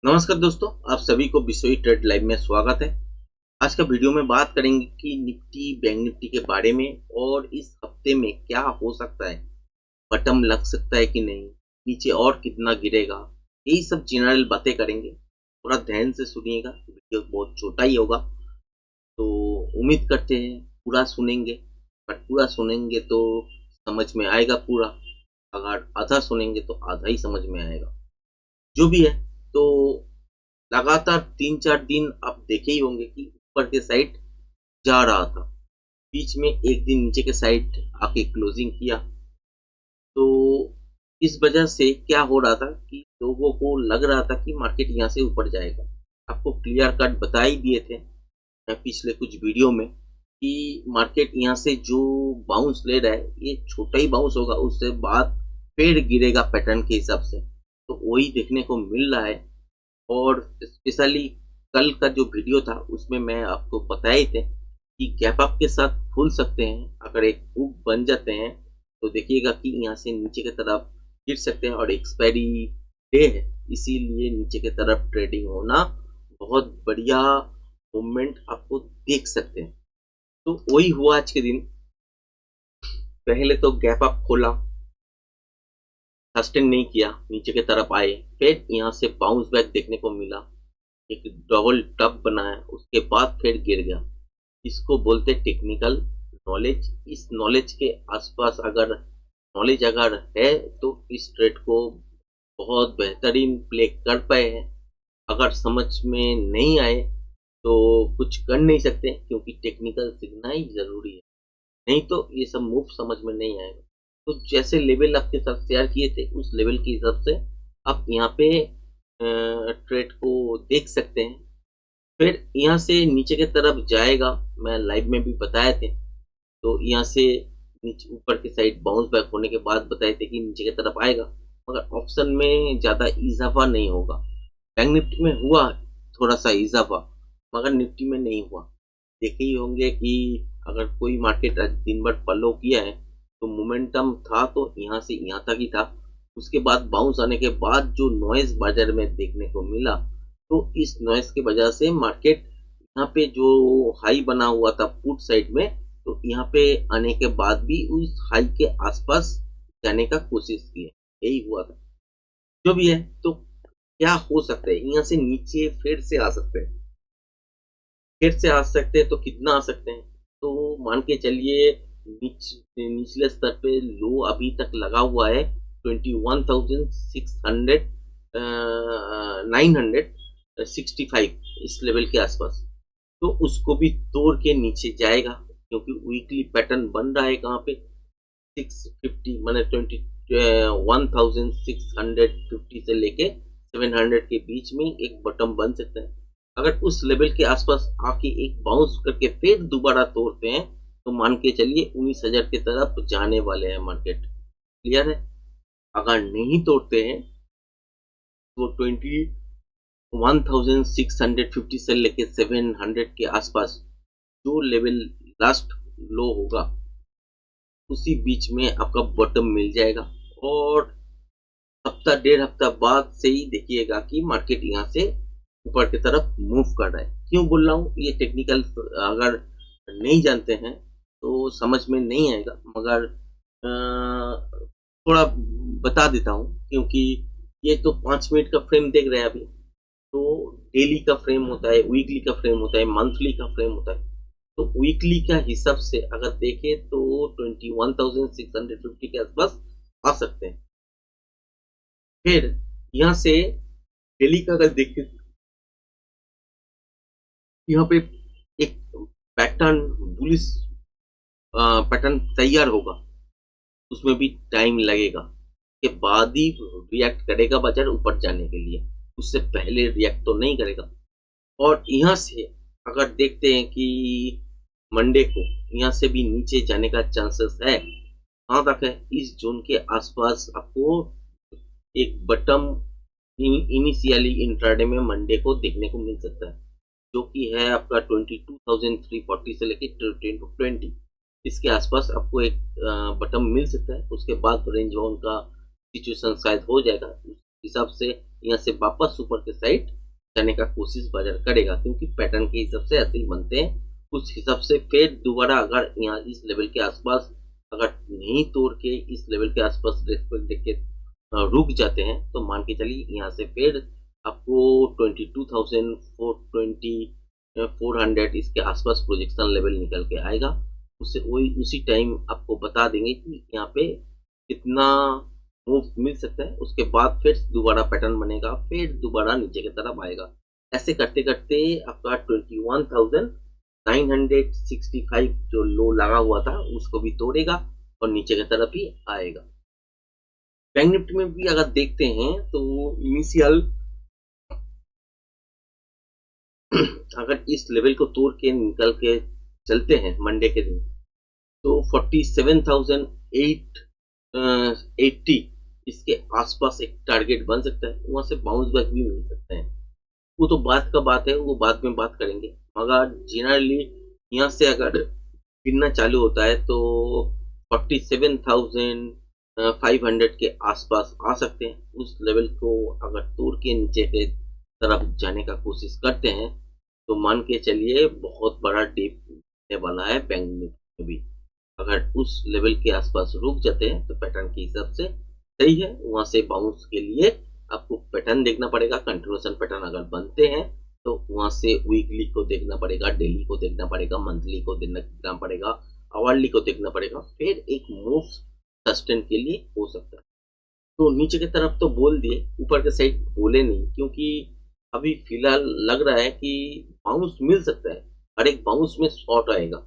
नमस्कार दोस्तों, आप सभी को बिसोई ट्रेड लाइव में स्वागत है। आज का वीडियो में बात करेंगे कि निफ्टी बैंक निफ्टी के बारे में और इस हफ्ते में क्या हो सकता है, बटम लग सकता है कि नहीं, नीचे और कितना गिरेगा, यही सब जनरल बातें करेंगे। थोड़ा ध्यान से सुनिएगा, वीडियो बहुत छोटा ही होगा। तो उम्मीद करते हैं पूरा सुनेंगे, पर पूरा सुनेंगे तो समझ में आएगा पूरा, अगर आधा सुनेंगे तो आधा ही समझ में आएगा। जो भी है, तो लगातार 3-4 दिन आप देखे ही होंगे कि ऊपर के साइड जा रहा था। बीच में एक दिन नीचे के साइड आके क्लोजिंग किया। तो इस वजह से क्या हो रहा था कि लोगों को लग रहा था कि मार्केट यहाँ से ऊपर जाएगा। आपको क्लियर कट बता ही दिए थे पिछले कुछ वीडियो में कि मार्केट यहाँ से जो बाउंस ले रहा है, ये छोटा ही बाउंस होगा, उससे बाद फिर गिरेगा पैटर्न के हिसाब से। तो वही देखने को मिल रहा है। और स्पेशली कल का जो वीडियो था उसमें मैं आपको बताए थे कि गैप अप के साथ खुल सकते हैं। अगर एक हुक बन जाते हैं तो देखिएगा कि यहाँ से नीचे की तरफ गिर सकते हैं और एक्सपायरी डे है, इसीलिए नीचे की तरफ ट्रेडिंग होना बहुत बढ़िया मूवमेंट आपको देख सकते हैं। तो वही हुआ आज के दिन। पहले तो गैप अप खोला, सस्टेन नहीं किया, नीचे की तरफ आए, फिर यहाँ से बाउंस बैक देखने को मिला, एक डबल टॉप बनाया, उसके बाद फिर गिर गया। इसको बोलते टेक्निकल नॉलेज। इस नॉलेज के आसपास अगर नॉलेज अगर है तो इस ट्रेड को बहुत बेहतरीन प्ले कर पाए हैं। अगर समझ में नहीं आए तो कुछ कर नहीं सकते, क्योंकि टेक्निकल सीखना ही जरूरी है, नहीं तो ये सब मूव समझ में नहीं आएगा। तो जैसे लेवल आपके साथ शेयर किए थे उस लेवल के हिसाब से आप यहाँ पे ट्रेड को देख सकते हैं। फिर यहाँ से नीचे की तरफ जाएगा, मैं लाइव में भी बताए थे। तो यहाँ से नीचे ऊपर की साइड बाउंस बैक होने के बाद बताए थे कि नीचे की तरफ आएगा, मगर ऑप्शन में ज़्यादा इजाफा नहीं होगा। बैंक निफ्टी में हुआ थोड़ा सा इजाफा, मगर निफ्टी में नहीं हुआ। देखे ही होंगे कि अगर कोई मार्केट आज दिन भर फॉलो किया है तो मोमेंटम था तो यहाँ से यहाँ तक ही था। उसके बाद बाउंस आने के बाद जो नॉइज बाजार में देखने को मिला, तो इस नॉइज की वजह से मार्केट यहाँ पे जो हाई बना हुआ था पुट साइड में, तो यहाँ पे आने के बाद भी उस हाई के आसपास जाने का कोशिश की है, यही हुआ था। जो भी है, तो क्या हो सकता है, यहाँ से नीचे फिर से आ सकते हैं। फिर से आ सकते हैं तो कितना आ सकते हैं, तो मान के चलिए निचले स्तर पे लो अभी तक लगा हुआ है 21,600 965 इस लेवल के आसपास। तो उसको भी तोड़ के नीचे जाएगा, क्योंकि वीकली पैटर्न बन रहा है कहाँ पे 650 माने 1650 से लेके 700 के बीच में एक बटन बन सकता है। अगर उस लेवल के आसपास आके एक बाउंस करके फिर दोबारा तोड़ते हैं तो मान के चलिए 19,000 की तरफ जाने वाले हैं मार्केट। क्लियर है? अगर नहीं तोड़ते हैं तो 21,650 से लेके 700 के आसपास जो लेवल लास्ट लो होगा उसी बीच में आपका बॉटम मिल जाएगा। और हफ्ता डेढ़ हफ्ता बाद से ही देखिएगा कि मार्केट यहाँ से ऊपर की तरफ मूव कर रहा है। क्यों बोल रहा हूँ, ये टेक्निकल अगर नहीं जानते हैं तो समझ में नहीं आएगा, मगर थोड़ा बता देता हूँ, क्योंकि ये तो 5 मिनट का फ्रेम देख रहे हैं अभी। तो डेली का फ्रेम होता है, वीकली का फ्रेम होता है, मंथली का फ्रेम होता है। तो वीकली का हिसाब से अगर देखें तो 21,650 के आसपास आ सकते हैं। फिर यहाँ से डेली का अगर देखें, यहाँ पे एक पैटर्न बुलिश पैटर्न तैयार होगा, उसमें भी टाइम लगेगा के बाद ही रिएक्ट करेगा बाजार ऊपर जाने के लिए, उससे पहले रिएक्ट तो नहीं करेगा। और यहाँ से अगर देखते हैं कि मंडे को यहाँ से भी नीचे जाने का चांसेस है, कहाँ तक है, इस जोन के आसपास आपको एक बटम इनिशियली इंट्राडे में मंडे को देखने को मिल सकता है, जो कि है आपका 22,340 से लेके 10 to 20 इसके आसपास आपको एक बटन मिल सकता है। उसके बाद रेंज बाउंड का सिचुएशन शायद हो जाएगा, हिसाब से यहाँ से वापस ऊपर के साइड जाने का कोशिश बाजार करेगा, क्योंकि पैटर्न के हिसाब से ऐसे ही बनते हैं। उस हिसाब से फिर दोबारा अगर यहाँ इस लेवल के आसपास अगर नहीं तोड़ के इस लेवल के आसपास रेस्पेक्ट देके रुक जाते हैं, तो मान के चलिए यहाँ से फिर आपको 22,420 400 इसके आसपास प्रोजेक्शन लेवल निकल के आएगा। उससे वही उसी टाइम आपको बता देंगे कि यहाँ पे कितना मूव मिल सकता है। उसके बाद फिर दोबारा पैटर्न बनेगा, फिर दोबारा नीचे की तरफ आएगा। ऐसे करते करते आपका 21,965 जो लो लगा हुआ था उसको भी तोड़ेगा और नीचे की तरफ ही आएगा। बैंक निफ्टी में भी अगर देखते हैं तो इनिशियल अगर इस लेवल को तोड़ के निकल के चलते हैं मंडे के दिन, तो 47,880 इसके आसपास एक टारगेट बन सकता है। वहां से बाउंस बैक भी मिल सकता है। वो तो बात का बात है, वो बाद में बात करेंगे। मगर जनरली यहाँ से अगर गिरना चालू होता है तो 47,500 के आसपास आ सकते हैं। उस लेवल को अगर तोड़ के नीचे के तरफ जाने का कोशिश करते हैं तो मान के चलिए बहुत बड़ा डिप होने वाला है बैंक निफ्टी में भी। अगर उस लेवल के आसपास रुक जाते हैं तो पैटर्न के हिसाब से सही है। वहां से बाउंस के लिए आपको पैटर्न देखना पड़ेगा। कंटिन्यूएशन पैटर्न अगर बनते हैं तो वहां से वीकली को देखना पड़ेगा, डेली को देखना पड़ेगा, मंथली को देखना पड़ेगा, आवरली को देखना पड़ेगा, फिर एक मूव सस्टेन के लिए हो सकता है। तो नीचे की तरफ तो बोल दिए, ऊपर के साइड बोले नहीं, क्योंकि अभी फिलहाल लग रहा है कि बाउंस मिल सकता है। हर एक बाउंस में शॉर्ट आएगा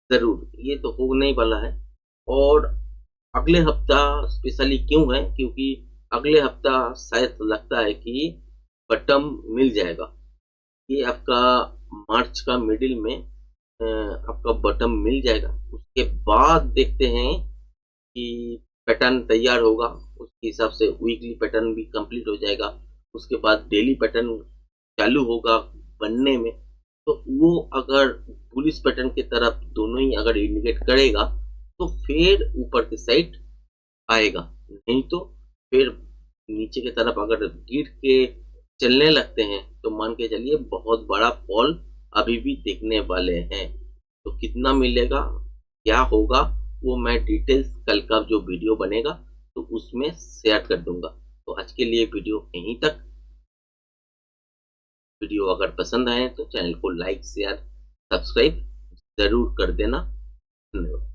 जरूर, ये तो होने ही वाला है। और अगले हफ्ता स्पेशली क्यों है, क्योंकि अगले हफ्ता शायद लगता है कि बटम मिल जाएगा। ये आपका मार्च का मिडिल में आपका बटम मिल जाएगा। उसके बाद देखते हैं कि पैटर्न तैयार होगा, उसके हिसाब से वीकली पैटर्न भी कंप्लीट हो जाएगा। उसके बाद डेली पैटर्न चालू होगा बनने में। तो वो अगर बुलिश पैटर्न की तरफ दोनों ही अगर इंडिकेट करेगा तो फिर ऊपर की साइड आएगा, नहीं तो फिर नीचे की तरफ अगर गिर के चलने लगते हैं तो मान के चलिए बहुत बड़ा फॉल अभी भी देखने वाले हैं। तो कितना मिलेगा, क्या होगा, वो मैं डिटेल्स कल का जो वीडियो बनेगा तो उसमें शेयर कर दूंगा। तो आज के लिए वीडियो यहीं तक। वीडियो अगर पसंद आए तो चैनल को लाइक शेयर सब्सक्राइब जरूर कर देना। धन्यवाद।